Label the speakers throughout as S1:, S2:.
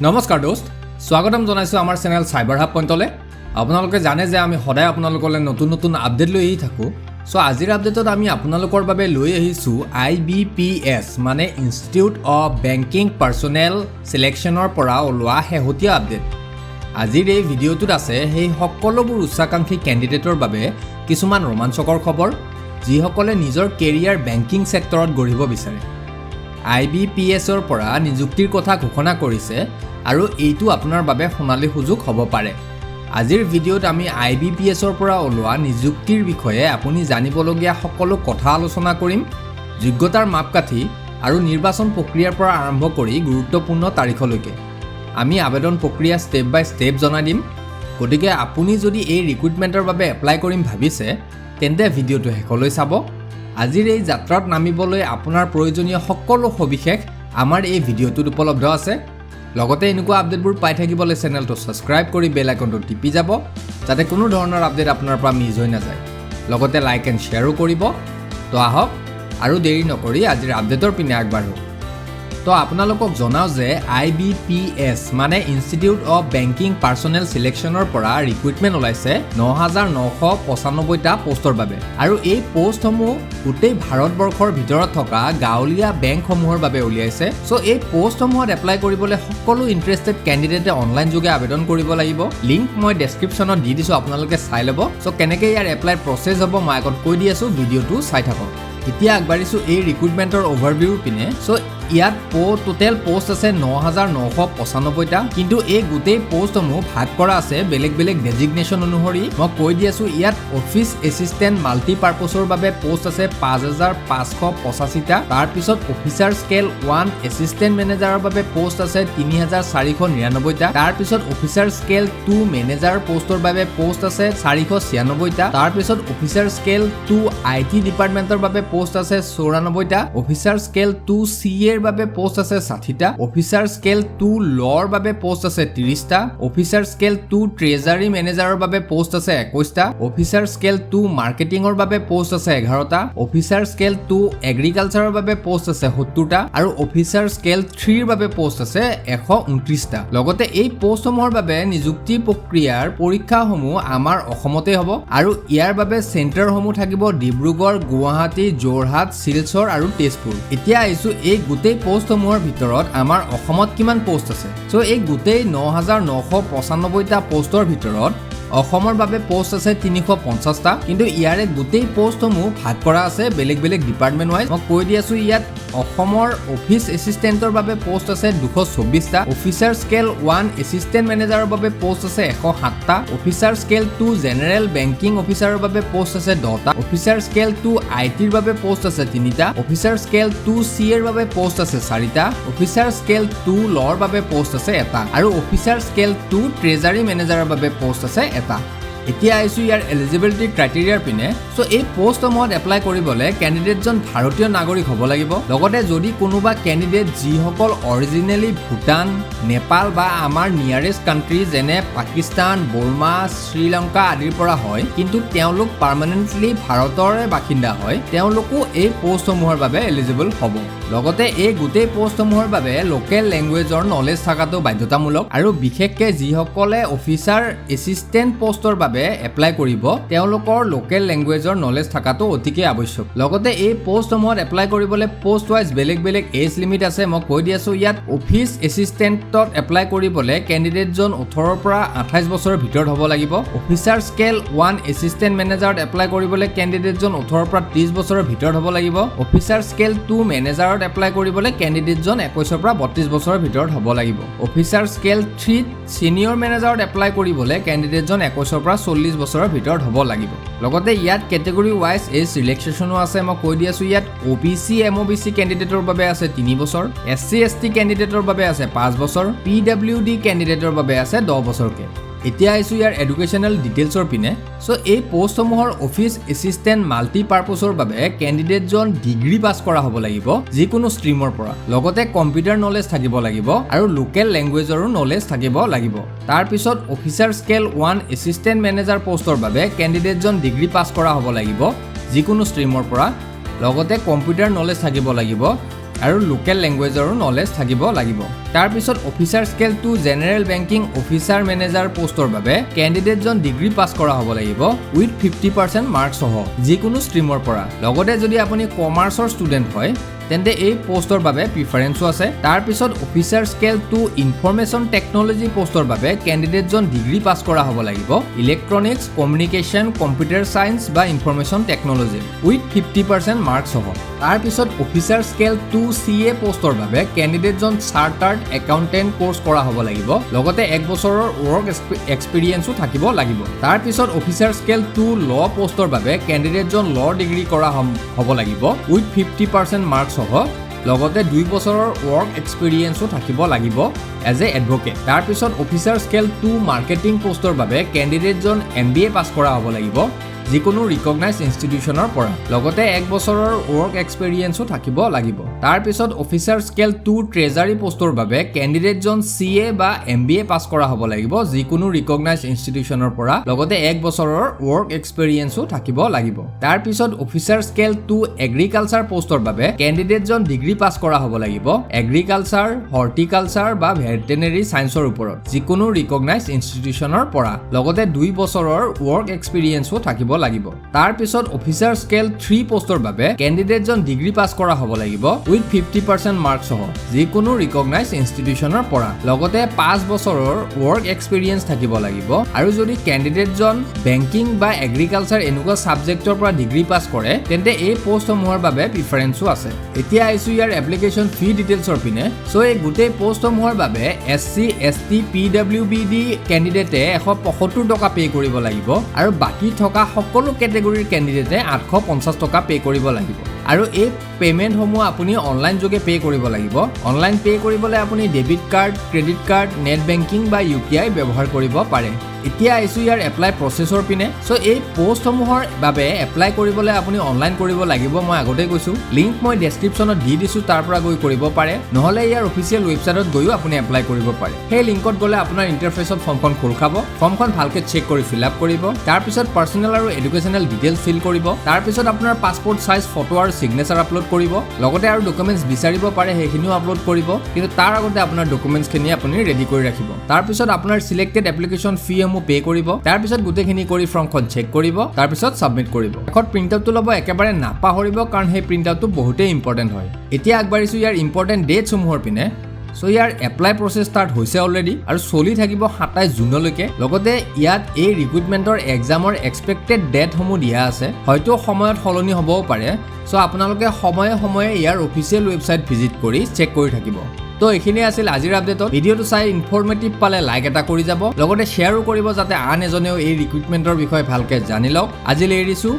S1: নমস্কাৰ দোস্ত, স্বাগতম জনাইছো আমাৰ চেনেল cyberhubpointলে। আপোনালোকে জানে যে আমি সদায় আপোনালোকলৈ নতুন নতুন আপডেট লৈ আহি থাকো। সো আজিৰ আপডেটত আমি আপোনালোকৰ বাবে লৈ আহিছো IBPS মানে ইনষ্টিটিউট অফ বেংকিং পাৰ্চনেল সিলেকশ্যনৰ পৰা ওলোৱা শেহতীয়া আপডেট। আজিৰ এই ভিডিঅ'টোত আছে সেই সকলোবোৰ উচ্চাকাংক্ষী কেণ্ডিডেটৰ বাবে কিছুমান ৰোমাঞ্চকৰ খবৰ, যিসকলে নিজৰ কেৰিয়াৰ বেংকিং সেক্টৰত গঢ়িব বিচাৰে। IBPSৰ পৰা নিযুক্তিৰ কথা ঘোষণা কৰিছে আৰু এইটো আপোনাৰ বাবে সোণালী সুযোগ হ'ব পাৰে। আজিৰ ভিডিঅ'ত আমি IBPSৰ পৰা ওলোৱা নিযুক্তিৰ বিষয়ে আপুনি জানিবলগীয়া সকলো কথা আলোচনা কৰিম। যোগ্যতাৰ মাপকাঠি আৰু নিৰ্বাচন প্ৰক্ৰিয়াৰ পৰা আৰম্ভ কৰি গুৰুত্বপূৰ্ণ তাৰিখলৈকে আমি আবেদন প্ৰক্ৰিয়া ষ্টেপ বাই ষ্টেপ জনাই দিম। গতিকে আপুনি যদি এই ৰিক্ৰুটমেণ্টৰ বাবে এপ্লাই কৰিম ভাবিছে তেন্তে ভিডিঅ'টো শেষলৈ চাব। আজিৰ এই যাত্ৰাত নামিবলৈ আপোনাৰ প্ৰয়োজনীয় সকলো সবিশেষ আমাৰ এই ভিডিঅ'টোত উপলব্ধ আছে। লগতে এনেকুৱা আপডেটবোৰ পাই থাকিবলৈ চেনেলটো ছাবস্ক্ৰাইব কৰি বেল আইকনটো টিপি যাব, যাতে কোনো ধৰণৰ আপডেট আপোনাৰ পৰা মিছ হৈ নাযায়। লগতে লাইক এণ্ড শ্বেয়াৰো কৰিব। তো আহক আৰু দেৰি নকৰি আজিৰ আপডেটৰ পিনে আগবাঢ়ো। তো আপোনালোকক জনাওঁ যে IBPS মানে ইনষ্টিটিউট অফ বেংকিং পাৰ্চনেল সিলেকশ্যনৰ পৰা ৰিক্ৰুটমেণ্ট ওলাইছে ৯,৯৯৫টা পোষ্টৰ বাবে। আৰু এই পোষ্টসমূহ গোটেই ভাৰতবৰ্ষৰ ভিতৰত থকা গাঁৱলীয়া বেংকসমূহৰ বাবে উলিয়াইছে। সো এই পোষ্টসমূহত এপ্লাই কৰিবলৈ সকলো ইণ্টাৰেষ্টেড কেণ্ডিডেটে অনলাইন যোগে আবেদন কৰিব লাগিব। লিংক মই ডেছক্ৰিপশ্যনত দি দিছোঁ, আপোনালোকে চাই ল'ব। সো কেনেকৈ ইয়াৰ এপ্লাই প্ৰচেছ হ'ব মই আগত কৈ দি আছোঁ, ভিডিঅ'টো চাই থাকক। এতিয়া আগবাঢ়িছোঁ এই ৰিক্ৰুটমেণ্টৰ অভাৰভিউৰ পিনে। সো ইয়াত টোটেল পোষ্ট আছে ৯,৯৯৫টা, কিন্তু এই গোটেই পোষ্টসমূহ ভাগ কৰা আছে বেলেগ বেলেগ ডেজিগনেশ্যন অনুসৰি। মই কৈ দি আছোঁ, ইয়াত অফিচ এছিষ্টেণ্ট মাল্টিপাৰ্পছৰ বাবে পোষ্ট আছে ৫,৫৮৫টা। তাৰপিছত অফিচাৰ স্কেল 1 এছিষ্টেণ্ট মেনেজাৰৰ বাবে পোষ্ট আছে ৩,৪৯৯টা। তাৰপিছত অফিচাৰ স্কেল 2 মেনেজাৰ পোষ্টৰ বাবে পোষ্ট আছে ৪৯৬টা। তাৰপিছত অফিচাৰ স্কেল 2 IT ডিপাৰ্টমেণ্টৰ বাবে পোষ্ট আছে ৯৪টা। অফিচাৰ স্কেল 2C এৰ বাবে পোষ্ট আছে ৬০টা। অফিচাৰ স্কেল 2 ল'ৰ বাবে পোষ্ট আছে ৩০টা। অফিচাৰ স্কেল 2 ট্ৰেজাৰী মেনেজাৰৰ বাবে পোষ্ট আছে ২১টা। অফিচাৰ স্কেল 2 মাৰ্কেটিঙৰ বাবে পোষ্ট আছে 11টা। অফিচাৰ স্কেল 2 এগ্ৰিকালচাৰৰ বাবে পোষ্ট আছে ৭০টা। আৰু অফিচাৰ স্কেল 3ৰ বাবে পোষ্ট আছে ১২৯টা। লগতে এই পোষ্টসমূহৰ বাবে নিযুক্তি প্ৰক্ৰিয়াৰ পৰীক্ষাসমূহ আমাৰ অসমতে হ'ব আৰু ইয়াৰ বাবে চেণ্টাৰসমূহ থাকিব ডিব্ৰুগড়, গুৱাহাটী, যোৰহাট, শিলচৰ আৰু তেজপুৰ। এতিয়া আহিছোঁ এই গোটেই পোষ্টসমূহৰ ভিতৰত আমাৰ অসমত কিমান পোষ্ট আছে। সো এই গোটেই ৯,৯৯৫টা পোষ্টৰ ভিতৰত অসমৰ বাবে পোষ্ট আছে ৩৫০টা, কিন্তু ইয়াৰে গোটেই পোষ্টসমূহ ভাগ কৰা আছে বেলেগ বেলেগ ডিপাৰ্টমেণ্ট ৱাইজ। মই কৈ দি আছোঁ, ইয়াত অসমৰ অফিচ এছিষ্টেণ্টৰ বাবে পোষ্ট আছে ২২৪টা। অফিচাৰ স্কেল 1 এছিষ্টেণ্ট মেনেজাৰৰ বাবে পোষ্ট আছে ১০৭টা। অফিচাৰ স্কেল 2 জেনেৰেল বেংকিং অফিচাৰৰ বাবে পোষ্ট আছে 10টা। অফিচাৰ স্কেল 2 ITৰ বাবে পোষ্ট আছে 3টা। অফিচাৰ স্কেল 2C এৰ বাবে পোষ্ট আছে 4টা। অফিচাৰ স্কেল 2 ল'ৰ বাবে পোষ্ট আছে 1টা। আৰু অফিচাৰ স্কেল 2 ট্ৰেজাৰী মেনেজাৰৰ বাবে পোষ্ট আছে 1টা। এতিয়া আহিছোঁ ইয়াৰ এলিজিবিলিটি ক্ৰাইটেৰিয়াৰ পিনে। সো এই পোষ্টসমূহত এপ্লাই কৰিবলৈ কেণ্ডিডেটজন ভাৰতীয় নাগৰিক হ'ব লাগিব। লগতে যদি কোনোবা কেণ্ডিডেট যিসকল অৰিজিনেলি ভূটান, নেপাল বা আমাৰ নিয়াৰেষ্ট কাণ্ট্ৰি যেনে পাকিস্তান, বৰ্মা, শ্ৰীলংকা আদিৰ পৰা হয়, কিন্তু তেওঁলোক পাৰ্মানেণ্টলি ভাৰতৰে বাসিন্দা হয়, তেওঁলোকো এই পোষ্টসমূহৰ বাবে এলিজিবল হ'ব। লগতে এই গোটেই পোষ্টসমূহৰ বাবে লোকেল লেংগুৱেজৰ নলেজ থকাটো বাধ্যতামূলক। আৰু বিশেষকৈ যিসকলে অফিচাৰ এছিষ্টেণ্ট পোষ্টৰ বাবে এপ্লাই কৰিব তেওঁলোকৰ লোকেল লেংগুৱেজৰ নলেজ থকাটো অতিকে আৱশ্যক। লগতে এই পোষ্টসমূহত এপ্লাই কৰিবলৈ পোষ্ট ৱাইজ বেলেগ বেলেগ এজ লিমিট আছে। মই কৈ দি আছোঁ, ইয়াত অফিচ এছিষ্টেণ্টত এপ্লাই কৰিবলৈ কেণ্ডিডেটজন 18ৰ পৰা 28 বছৰৰ ভিতৰত হ'ব লাগিব। অফিচাৰ স্কেল 1 এছিষ্টেণ্ট মেনেজাৰত এপ্লাই কৰিবলৈ কেণ্ডিডেটজন 18ৰ পৰা 30 বছৰৰ ভিতৰত হ'ব লাগিব। অফিচাৰ স্কেল 2 মেনেজাৰত এপ্লাই কৰিবলৈ কেণ্ডিডেটজন 21ৰ পৰা 32 বছৰৰ ভিতৰত হ'ব লাগিব। অফিচাৰ স্কেল 3 ছিনিয়ৰ মেনেজাৰত এপ্লাই কৰিবলৈ কেণ্ডিডেটজন 21ৰ পৰা 40 বছৰৰ ভিতৰত হ'ব লাগিব। লগতে ইয়াত কেটেগৰী ৱাইজ এজ ৰিলেক্সেশ্যনো আছে। মই কৈ দি আছোঁ, ইয়াত OBC MOBC কেণ্ডিডেটৰ বাবে আছে 3 বছৰ, SC ST কেণ্ডিডেটৰ বাবে আছে 5 বছৰ, PWD কেণ্ডিডেটৰ বাবে আছে 10 বছৰকৈ। এতিয়া আহিছোঁ ইয়াৰ এডুকেশ্যনেল ডিটেইলছৰ পিনে। সো এই পোষ্টসমূহৰ অফিচ এছিষ্টেণ্ট মাল্টিপাৰ্পছৰ বাবে কেণ্ডিডেটজন ডিগ্ৰী পাছ কৰা হ'ব লাগিব যিকোনো ষ্ট্ৰীমৰ পৰা। লগতে কম্পিউটাৰ নলেজ থাকিব লাগিব আৰু লোকেল লেংগুৱেজৰো নলেজ থাকিব লাগিব। তাৰপিছত অফিচাৰ স্কেল 1 এছিষ্টেণ্ট মেনেজাৰ পোষ্টৰ বাবে কেণ্ডিডেটজন ডিগ্ৰী পাছ কৰা হ'ব লাগিব যিকোনো ষ্ট্ৰীমৰ পৰা। লগতে কম্পিউটাৰ নলেজ থাকিব লাগিব আৰু লোকেল লেংগুৱেজৰো নলেজ থাকিব লাগিব তাৰ পিছত officer scale 2 general banking officer manager পোষ্টৰ বাবে ক্যান্ডিডেটজন ডিগ্ৰী পাছ কৰা হ'ব লাগিব উইথ 50% মাৰ্কস সহ যিকোনো ষ্ট্ৰীমৰ পৰা লগতে যদি আপুনি কমাৰ্চৰ ষ্টুডেন্ট হয় তেন্তে এই পোষ্টৰ বাবে প্ৰিফাৰেন্সও আছে তাৰ পিছত অফিচাৰ স্কেল 2 ইনফৰমেশন টেকনলজি পোষ্টৰ বাবে ক্যান্ডিডেটজন ডিগ্ৰী পাছ কৰা হ'ব লাগিব ইলেক্ট্ৰনিক্স কমিউনিকেশ্যন কম্পিউটাৰ সায়েন্স বা ইনফৰমেশন টেকনলজি উইথ 50% মাৰ্কস সহ তাৰ পিছত অফিচাৰ স্কেল 2 CA পোষ্টৰ বাবে ক্যান্ডিডেটজন চাৰ্টাৰ্ড একাউন্টেন্ট কোৰ্স কৰা হ'ব লাগিব লগতে 1 বছৰৰ ওয়াৰ্ক এক্সপেৰিয়েন্সও থাকিব লাগিব তাৰ পিছত অফিচাৰ স্কেল 2 ল পোষ্টৰ বাবে ক্যান্ডিডেটজন ল ডিগ্ৰী কৰা হ'ব লাগিব উইথ 50% মাৰ্কস লগতে 2 বছৰৰ ওয়াৰ্ক এক্সপেৰিয়েন্সও থাকিব লাগিব এজ এ এডভোকেট তাৰ পিছত অফিচাৰ স্কেল 2 মাৰ্কেটিং পোষ্টৰ বাবে ক্যান্ডিডেটজন MBA পাছ কৰা হ'ব লাগিব যিকোনো ৰিকগনাইজ ইনষ্টিটিউচনৰ পৰা লগতে 1 বছৰৰ ওয়াৰ্ক এক্সপেৰিয়েন্সও থাকিব লাগিব তাৰ পিছত অফিচাৰ স্কেল 2 ট্ৰেজাৰী পোষ্টৰ বাবে ক্যান্ডিডেটজন CA বা MBA পাছ কৰা হ'ব লাগিব যিকোনো ৰিকগনাইজ ইনষ্টিটিউচনৰ পৰা লগতে 1 বছৰৰ ওয়াৰ্ক এক্সপেৰিয়েন্সও থাকিব লাগিব তাৰ পিছত অফিচাৰ স্কেল 2 এগ্ৰিকালচাৰ পোষ্টৰ বাবে ক্যান্ডিডেটজন ডিগ্ৰী পাছ কৰা হ'ব লাগিব এগ্ৰিকালচাৰ হৰ্টিকালচাৰ বা ভেটেৰিনেৰী সায়েন্সৰ ওপৰত যিকোনো ৰিকগনাইজ ইনষ্টিটিউচনৰ পৰা লগতে 2 বছৰৰ ওয়াৰ্ক এক্সপেৰিয়েন্সও থাকিব লাগিব তাৰ পিছত অফিচাৰ স্কেল 3 পোষ্টৰ বাবে ক্যান্ডিডেটজন ডিগ্ৰী পাছ কৰা হ'ব লাগিব উইথ 50% মাৰ্কস সহ যিকোনো ৰিকগনাইজ ইনষ্টিটিউচনৰ পৰা লগতে 5 বছৰৰ ওয়াৰ্ক এক্সপেৰিয়েন্স থাকিব লাগিব আৰু যদি ক্যান্ডিডেটজন বেংকিং বা এগ্ৰিকালচাৰ এনেকুৱা সাবজেক্টৰ পৰা ডিগ্ৰী পাছ কৰে তেন্তে এই পোষ্টসমূহৰ বাবে প্ৰিফাৰেন্সও আছে এতিয়া আইছো ইয়াৰ এপ্লিকেশন ফি ডিটেইলছৰ পিনে সো এই গুটেই পোষ্টসমূহৰ বাবে SC ST PWBD ক্যান্ডিডেটে 175 টকা পে কৰিব লাগিব আৰু বাকি থকা সকলো ক্যাটেগৰীৰ ক্যান্ডিডেটে 850 টকা পে কৰিব লাগিব আৰু এই পেমেন্ট সমূহ আপুনি অনলাইন যোগে পে কৰিব লাগিব অনলাইন পে কৰিবলৈ আপুনি debit card credit card net banking বা UPI ব্যৱহাৰ কৰিব পাৰে এতিয়া আইছো ইয়াৰ এপ্লাই প্ৰসেছৰ পিনে সো এই পোষ্টসমূহৰ বাবে এপ্লাই কৰিবলৈ আপুনি অনলাইন কৰিব লাগিব মই আগতে কৈছো লিংক মই ডেসক্ৰিপচনত দি দিছো তাৰ পৰা গৈ কৰিব পাৰে নহলে ইয়াৰ অফিচিয়েল ৱেবছাইটত গৈও আপুনি এপ্লাই কৰিব পাৰে সেই লিংকত গলে আপোনাৰ ইন্টাৰফেসত ফৰ্মখন খোল খাব ফৰ্মখন ভালকে চেক কৰি ফিল আপ কৰিব তাৰ পিছত পাৰ্সোনাল আৰু এডুকেশনাল ডিটেইলছ ফিল কৰিব তাৰ পিছত আপোনাৰ পাসপোৰ্ট সাইজ ফটো আৰু সিগনেচাৰ আপলোড কৰিব লগতে আৰু ডকুমেন্টছ বিচাৰিব পাৰে সেইখিনিও আপলোড কৰিব কিন্তু তাৰ আগতে আপোনাৰ ডকুমেন্টছ খিনি আপুনি ৰেডি কৰি ৰাখিব তাৰ পিছত আপোনাৰ সিলেক্টেড এপ্লিকেশন ফি পে কৰিব তাৰ পিছত গুটেখিনি কৰি ফৰ্মখন চেক কৰিব তাৰ পিছত সাবমিট কৰিব এখন প্ৰিন্ট আউটটো লব একেবাৰে নাপাহৰিব কাৰণ সেই প্ৰিন্ট আউটটো বহুতেই ইম্পৰ্টেন্ট হয় এতিয়া আগবাঢ়িছো ইয়াৰ ইম্পৰ্টেন্ট ডেটছ সমূহৰ পিনে সো ইয়াৰ এপ্লাই প্ৰসেস স্টাৰ্ট হৈছে অলৰেডি আৰু চলি থাকিব 27 জুনলৈকে লগতে ইয়াত এই ৰিক্ৰুটমেন্টৰ এক্সামৰ এক্সপেক্টেড ডেট সমূহ দিয়া আছে হয়তো সময়ত সলনি হ'বও পাৰে সো আপোনালোকে সময়ে সময়ে ইয়াৰ অফিচিয়েল ৱেবছাইট ভিজিট কৰি চেক কৰি থাকিব তো এখিনি আছিল আজিৰ আপডেটত ভিডিওটো চাই ইনফৰমেটিভ পালে লাইক এটা কৰি যাব লগতে শেয়াৰো কৰিব যাতে আন এজনেও এই ৰিক্ৰুটমেন্টৰ বিষয়ে ভালকে জানি লওক আজিলৈ এৰিছো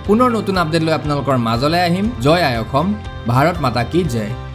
S1: পুনৰ নতুন আপডেট লৈ আপোনালোকৰ মাজলৈ আহিম জয় আই অসম ভাৰত মাতা কি জয়